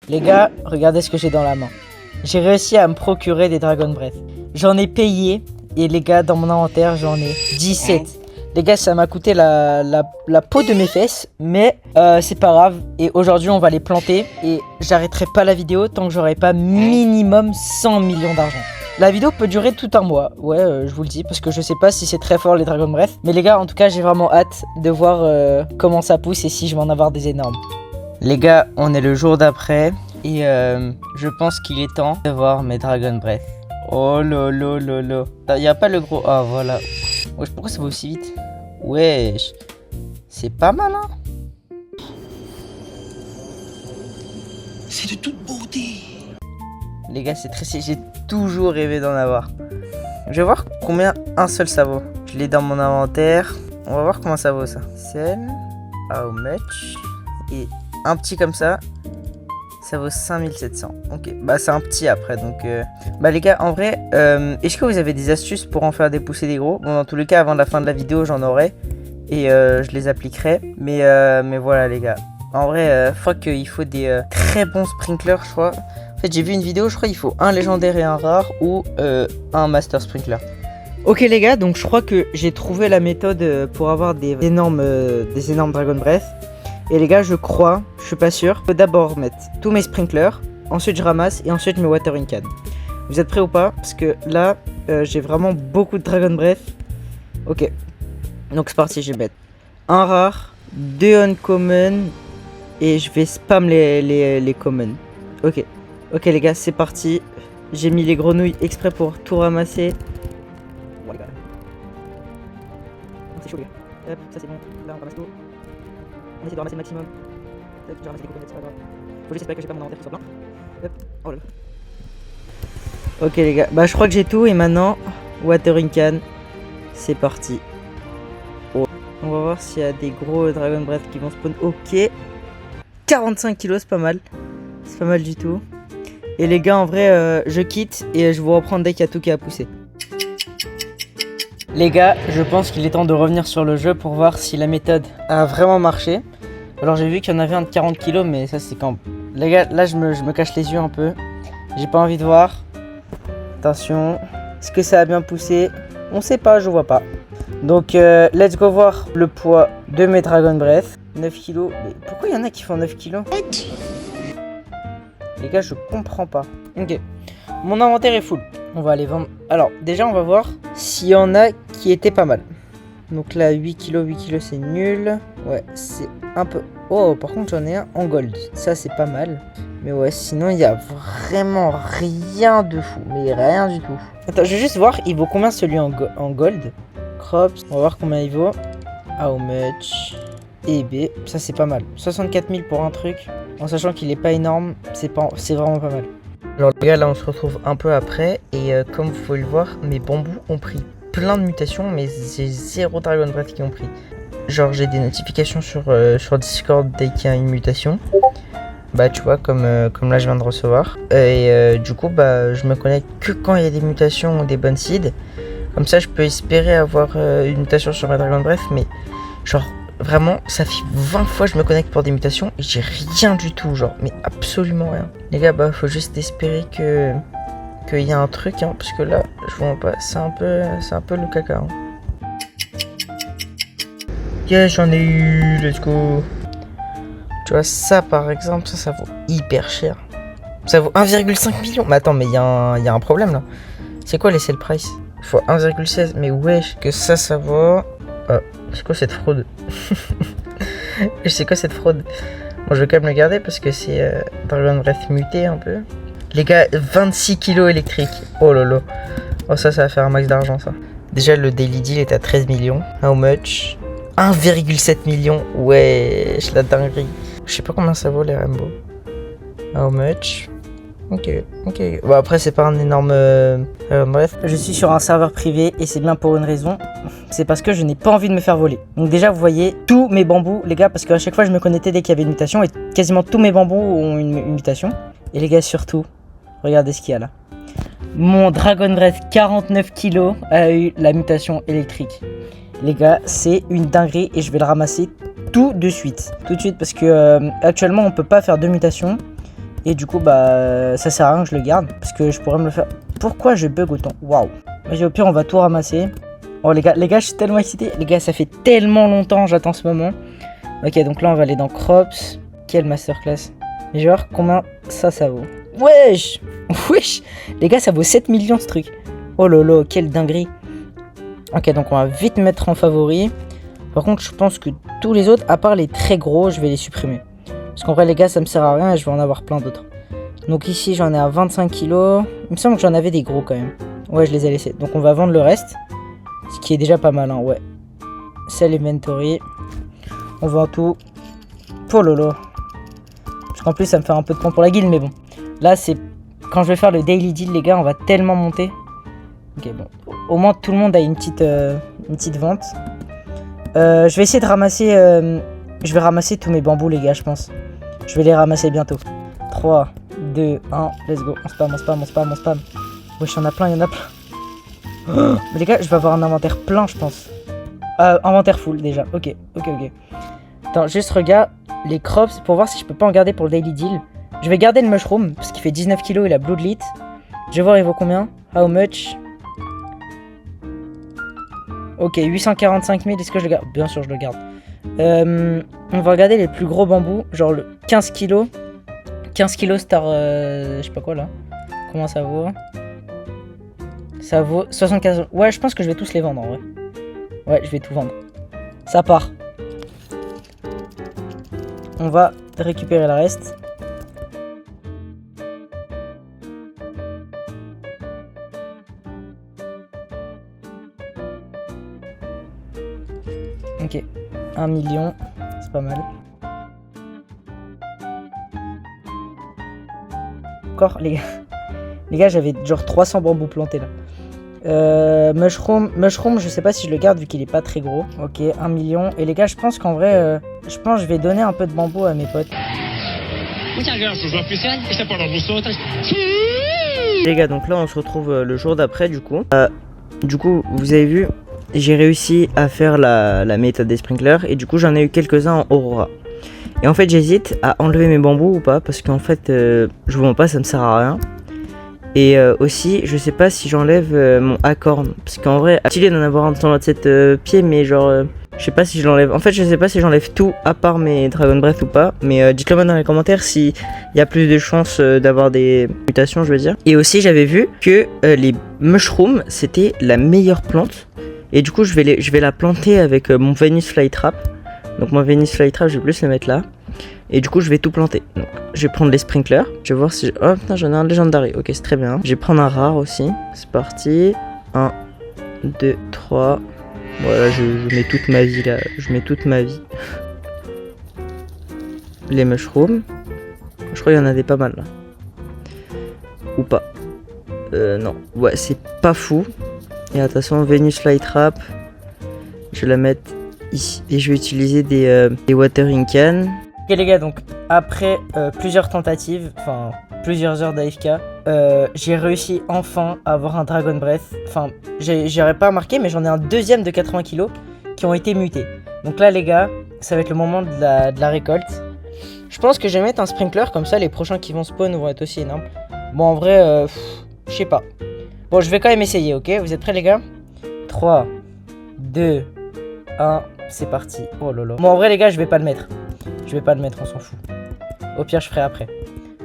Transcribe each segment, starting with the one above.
Les gars, regardez ce que j'ai dans la main. J'ai réussi à me procurer des Dragon Breath. J'en ai payé. Et les gars, dans mon inventaire, j'en ai 17. Les gars, ça m'a coûté la peau de mes fesses. Mais c'est pas grave. Et aujourd'hui, on va les planter. Et j'arrêterai pas la vidéo tant que j'aurai pas minimum 100 millions d'argent. La vidéo peut durer tout un mois. Ouais, je vous le dis. Parce que je sais pas si c'est très fort les Dragon Breath. Mais les gars, en tout cas, j'ai vraiment hâte de voir comment ça pousse. Et si je vais en avoir des énormes. Les gars, on est le jour d'après. Et je pense qu'il est temps de voir mes Dragon Breath. Oh lolo lolo. Y a pas le gros. Ah voilà. Wesh, pourquoi ça va aussi vite? Wesh. C'est pas mal, hein? C'est de toute beauté. Les gars, c'est très. J'ai toujours rêvé d'en avoir. Je vais voir combien un seul ça vaut. Je l'ai dans mon inventaire. On va voir comment ça vaut ça. Sell. How much? Et un petit comme ça. Ça vaut 5700. Ok, bah c'est un petit après. Donc, bah les gars, en vrai, est-ce que vous avez des astuces pour en faire dépousser des gros? Bon, dans tous les cas, avant la fin de la vidéo, j'en aurai. Et je les appliquerai. Mais voilà, les gars. En vrai, je crois qu'il faut des très bons sprinklers, je crois. En fait, j'ai vu une vidéo, je crois qu'il faut un légendaire et un rare ou un master sprinkler. Ok les gars, donc je crois que j'ai trouvé la méthode pour avoir des énormes Dragon Breath. Et les gars, je crois, je suis pas sûr. Je peux d'abord mettre tous mes sprinklers, ensuite je ramasse et ensuite je mets watering can. Vous êtes prêts ou pas? Parce que là, j'ai vraiment beaucoup de Dragon Breath. Ok, donc c'est parti, je vais mettre un rare, 2 uncommon et je vais spam les common. Ok, les gars, c'est parti. J'ai mis les grenouilles exprès pour tout ramasser. Oh les gars. C'est chaud les gars. Hop, ça c'est bon. Là on ramasse tout. On essaie de ramasser le maximum. J'ai ramassé des coconuts, c'est pas grave. Faut juste espérer que j'ai pas mon inventaire qui soit plein. Hop, oh là là. Ok les gars, bah je crois que j'ai tout et maintenant, watering can, c'est parti. Oh. On va voir s'il y a des gros Dragon Breath qui vont spawn. Ok. 45 kilos, c'est pas mal. C'est pas mal du tout. Et les gars, en vrai, je quitte et je vous reprends dès qu'il y a tout qui a poussé. Les gars, je pense qu'il est temps de revenir sur le jeu pour voir si la méthode a vraiment marché. Alors j'ai vu qu'il y en avait un de 40 kilos, mais ça c'est quand... Les gars, là je me cache les yeux un peu. J'ai pas envie de voir. Attention. Est-ce que ça a bien poussé? On sait pas, je vois pas. Donc let's go voir le poids de mes Dragon Breath. 9 kilos. Mais pourquoi il y en a qui font 9 kilos? Les gars, je comprends pas. Ok. Mon inventaire est full. On va aller vendre. Alors, déjà, on va voir s'il y en a qui étaient pas mal. Donc là, 8 kilos, c'est nul. Ouais, c'est un peu... Oh, par contre, j'en ai un en gold. Ça, c'est pas mal. Mais ouais, sinon, il y a vraiment rien de fou. Mais rien du tout. Attends, je vais juste voir, il vaut combien celui en gold? Crops, on va voir combien il vaut. How much? Et B, ça, c'est pas mal. 64 000 pour un truc. En sachant qu'il est pas énorme, c'est vraiment pas mal. Alors les gars, là on se retrouve un peu après et comme vous pouvez le voir, mes bambous ont pris plein de mutations, mais j'ai 0 Dragon Breath qui ont pris. Genre j'ai des notifications sur Discord dès qu'il y a une mutation. Bah tu vois, comme là je viens de recevoir. Et du coup bah je me connecte que quand il y a des mutations ou des bonnes seeds. Comme ça je peux espérer avoir une mutation sur ma Dragon Breath, mais genre... Vraiment, ça fait 20 fois que je me connecte pour des mutations et j'ai rien du tout, genre, mais absolument rien. Les gars, bah, faut juste espérer qu'il y a un truc, hein, parce que là, je vois pas, c'est un peu le caca. Hein. Yeah, j'en ai eu, let's go. Tu vois, ça, par exemple, ça vaut hyper cher. Ça vaut 1,5 million. Mais attends, mais il y a un problème, là. C'est quoi les sell price? Il faut 1,16, mais wesh, que ça vaut... c'est quoi cette fraude? C'est quoi cette fraude? Bon, je vais quand même le garder parce que c'est Dragon Breath muté un peu. Les gars, 26 kilos électriques. Oh lolo. Oh ça va faire un max d'argent ça. Déjà le daily deal est à 13 millions. How much? 1,7 million. Ouais, la dinguerie. Je sais pas combien ça vaut les Rainbow. How much? Ok. Bon après c'est pas un énorme... bref. Je suis sur un serveur privé et c'est bien pour une raison. C'est parce que je n'ai pas envie de me faire voler. Donc déjà vous voyez tous mes bambous les gars, parce qu'à chaque fois je me connectais dès qu'il y avait une mutation et quasiment tous mes bambous ont une mutation. Et les gars surtout, regardez ce qu'il y a là. Mon Dragon Breath 49 kg a eu la mutation électrique. Les gars c'est une dinguerie et je vais le ramasser tout de suite parce que actuellement on peut pas faire de mutation. Et du coup, bah, ça sert à rien que je le garde. Parce que je pourrais me le faire. Pourquoi je bug autant? Waouh. Vas-y, au pire, on va tout ramasser. Oh, les gars, je suis tellement excité. Les gars, ça fait tellement longtemps, j'attends ce moment. Ok, donc là, on va aller dans Crops. Quelle masterclass. Et je vais voir combien ça vaut. Wesh. Wesh. Les gars, ça vaut 7 millions ce truc. Oh lolo, quelle dinguerie. Ok, donc on va vite mettre en favori. Par contre, je pense que tous les autres, à part les très gros, je vais les supprimer. Parce qu'en vrai, les gars, ça me sert à rien et je vais en avoir plein d'autres. Donc ici, j'en ai à 25 kilos. Il me semble que j'en avais des gros quand même. Ouais, je les ai laissés. Donc on va vendre le reste. Ce qui est déjà pas mal, hein, ouais. Sell inventory. On vend tout. Oh lolo. Parce qu'en plus, ça me fait un peu de temps pour la guilde, mais bon. Là, c'est quand je vais faire le daily deal, les gars, on va tellement monter. Ok, bon. Au moins, tout le monde a une petite vente. Je vais essayer de ramasser... je vais ramasser tous mes bambous, les gars, je pense. Je vais les ramasser bientôt. 3, 2, 1, let's go. On spam, on spam, on spam, on spam. Wesh, il y en a plein, il y en a plein. Oh, mais les gars, je vais avoir un inventaire plein, je pense. Inventaire full, déjà. Ok. Attends, juste regarde les crops pour voir si je peux pas en garder pour le daily deal. Je vais garder le mushroom, parce qu'il fait 19 kilos et la bloodlit. Je vais voir, il vaut combien? How much? Ok, 845 000, est-ce que je le garde? Bien sûr, je le garde. On va regarder les plus gros bambous, genre le 15 kilos. 15 kilos star, je sais pas quoi là. Comment ça vaut? Ça vaut 75. Ouais, je pense que je vais tous les vendre en vrai. Ouais, je vais tout vendre. Ça part. On va récupérer le reste. Ok, 1 million, c'est pas mal. Encore, les gars, j'avais genre 300 bambous plantés là. Mushroom, je sais pas si je le garde vu qu'il est pas très gros. Ok, 1 million. Et les gars, je pense qu'en vrai, je vais donner un peu de bambou à mes potes. Les gars, donc là, on se retrouve le jour d'après du coup. Vous avez vu, j'ai réussi à faire la méthode des sprinklers et du coup j'en ai eu quelques-uns en Aurora. Et en fait j'hésite à enlever mes bambous ou pas parce qu'en fait je vous mens pas, ça me sert à rien. Et aussi je sais pas si j'enlève mon acorn parce qu'en vrai stylé d'en avoir un dans notre set pied, mais genre je sais pas si je l'enlève. En fait je sais pas si j'enlève tout à part mes Dragon Breath ou pas, mais dites-le moi dans les commentaires s'il y a plus de chances d'avoir des mutations, je veux dire. Et aussi j'avais vu que les mushrooms c'était la meilleure plante. Et du coup je vais la planter avec mon Venus Flytrap. Donc mon Venus Flytrap, je vais plus le mettre là. Et du coup je vais tout planter. Donc je vais prendre les sprinklers. Je vais voir si... Oh putain, j'en ai un Legendary. Ok, c'est très bien. Je vais prendre un rare aussi. C'est parti. 1, 2, 3. Voilà, je mets toute ma vie là. Je mets toute ma vie. Les mushrooms. Je crois qu'il y en a des pas mal là. Ou pas. Non. Ouais, c'est pas fou. Et attention, Venus Flytrap, je vais la mettre ici. Et je vais utiliser des watering cans. Ok les gars, donc après plusieurs tentatives, enfin plusieurs heures d'AFK, j'ai réussi enfin à avoir un Dragon Breath. Enfin, j'aurais pas remarqué, mais j'en ai un deuxième de 80 kg qui ont été mutés. Donc là les gars, ça va être le moment de la récolte. Je pense que je vais mettre un sprinkler, comme ça les prochains qui vont spawn vont être aussi énormes. Bon en vrai, je sais pas. Bon, je vais quand même essayer, ok? Vous êtes prêts, les gars? 3, 2, 1, c'est parti. Oh lolo. Bon, en vrai, les gars, je vais pas le mettre. Je vais pas le mettre, on s'en fout. Au pire, je ferai après.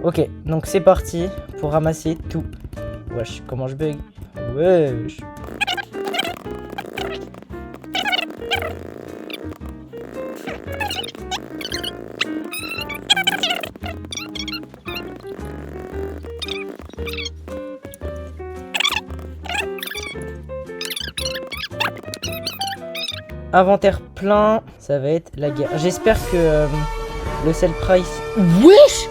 Ok, donc c'est parti pour ramasser tout. Wesh, comment je bug? Wesh. Inventaire plein, ça va être la guerre. J'espère que le sell price... Wesh!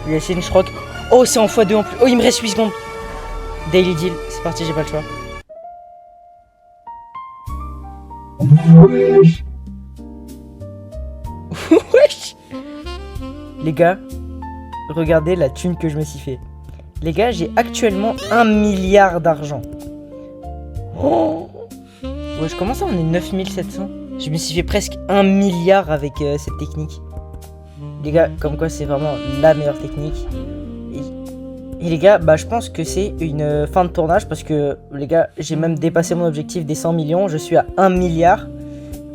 Yacine, je crois que... Oh, c'est en x2 en plus. Oh, il me reste 8 secondes. Daily deal, c'est parti, j'ai pas le choix. Wesh! Wesh! Les gars, regardez la thune que je me suis fait. Les gars, j'ai actuellement 1 milliard d'argent. Oh ouais, je commence à on est 9700. Je me suis fait presque 1 milliard avec cette technique. Les gars, comme quoi c'est vraiment la meilleure technique. Et les gars, bah je pense que c'est une fin de tournage parce que les gars, j'ai même dépassé mon objectif des 100 millions. Je suis à 1 milliard.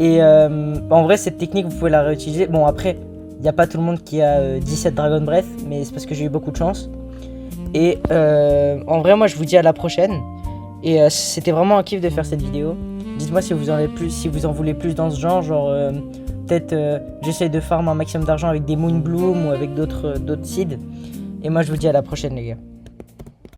Et en vrai, cette technique, vous pouvez la réutiliser. Bon, après, il n'y a pas tout le monde qui a 17 Dragon Breath, mais c'est parce que j'ai eu beaucoup de chance. Et en vrai, moi, je vous dis à la prochaine. Et c'était vraiment un kiff de faire cette vidéo. Dites-moi si vous en avez plus, si vous en voulez plus dans ce genre. Genre, peut-être j'essaye de farm un maximum d'argent avec des Moon Bloom ou avec d'autres seeds. Et moi, je vous dis à la prochaine, les gars.